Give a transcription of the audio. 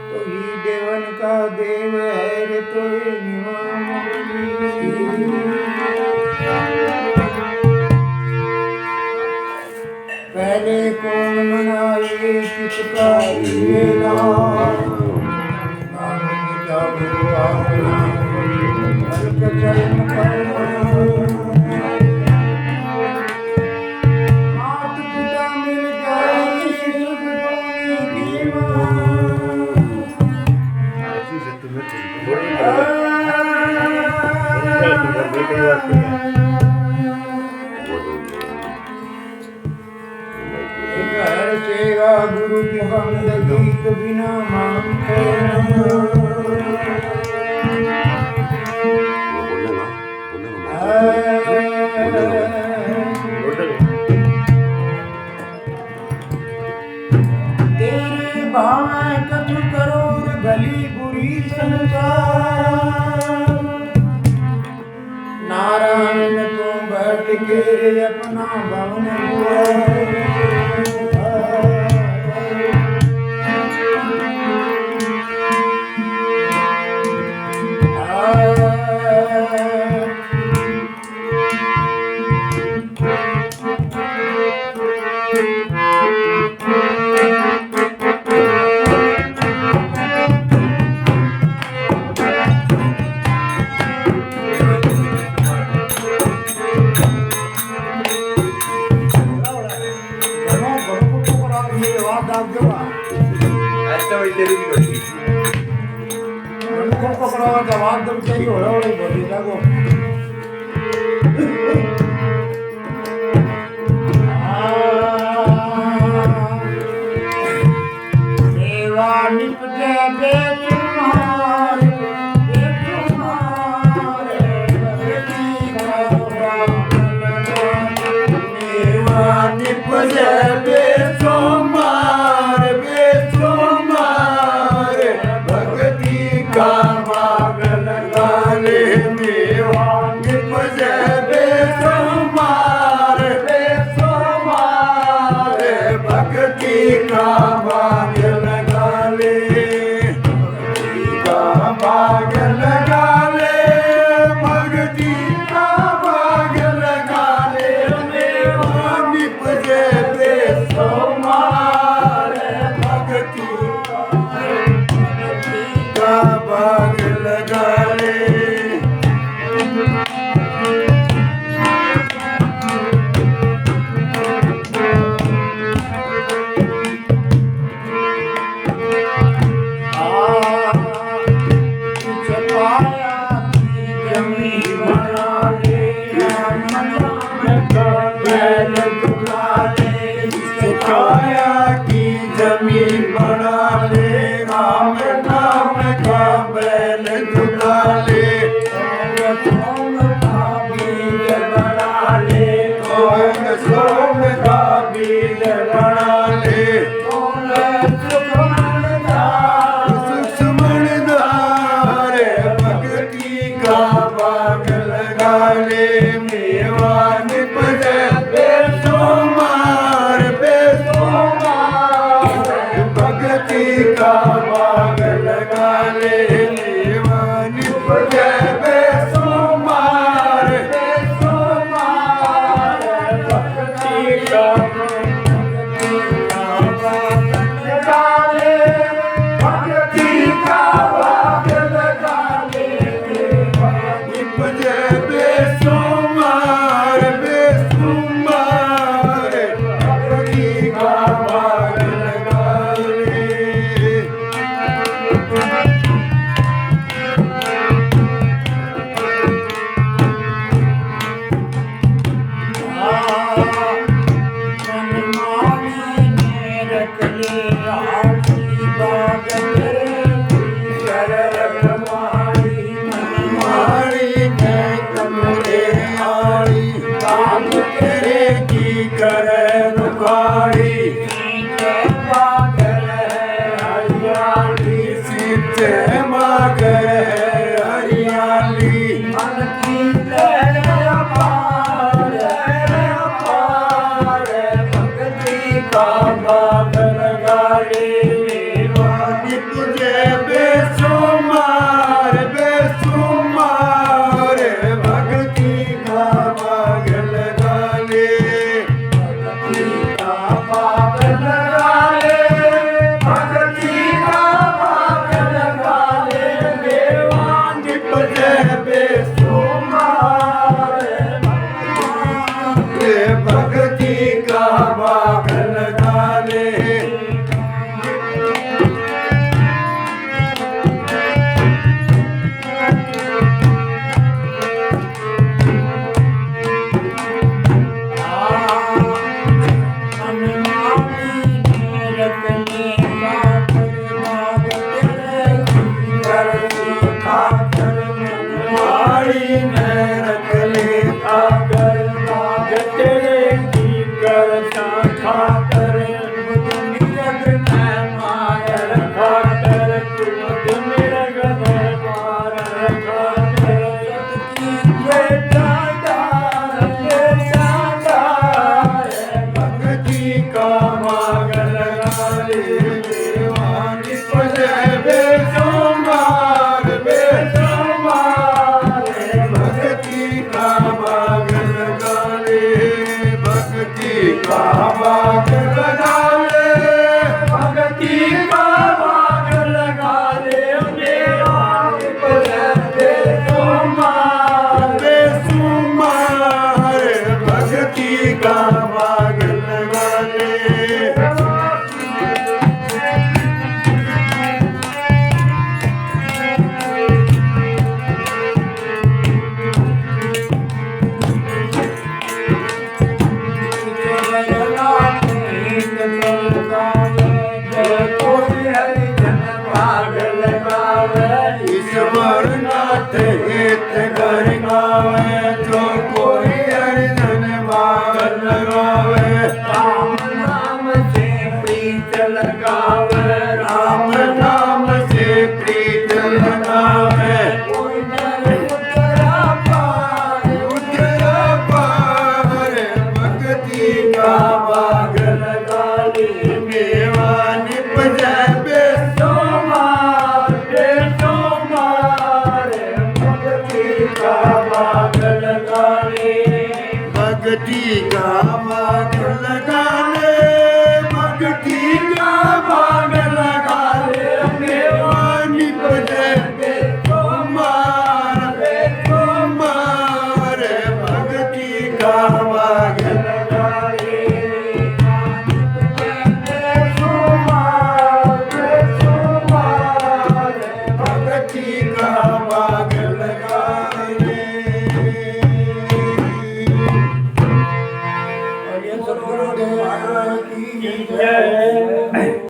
तो ही देवन का देव है रे तो पहले कौन मनाए किसका वेला नानक जागो आपना हल्क जन्म करना मात पिता मिल गए सुख पाने सेवा गुरु की बंदगी तो बिना मांगे तेरे भाव कछु करो भली बुरी संसार नारायण तो बैठ के अपना भवन Baba गाले मेवानी तुझे बेसुमार बेसुमार भक्ति का भाग लगा ले भक्ति का भाग लगा ले भक्ति का भाग लगा ले मेवानी तुझे बेसुमार भक्ति का भाग लगा ले ईश्वरनाथ हित कर गावे जो कोई हरिजन भाग लगावे राम नाम से प्रीत लगावे राम नाम से प्रीत लगावे उतरा पार भक्ति का भाग लगा ले मेवानी बजा बेसुमार बेसुमार भक्ति का भाग लगा ले भक्ति का भाग लगा ले भक्ति का भाग लगा ले मेवानी बजा बेसुमार बेसुमार भक्ति का भाग लगा ले भक्ति का भाग लगा ले और ये सद्गुरुदेव महाराज की जय।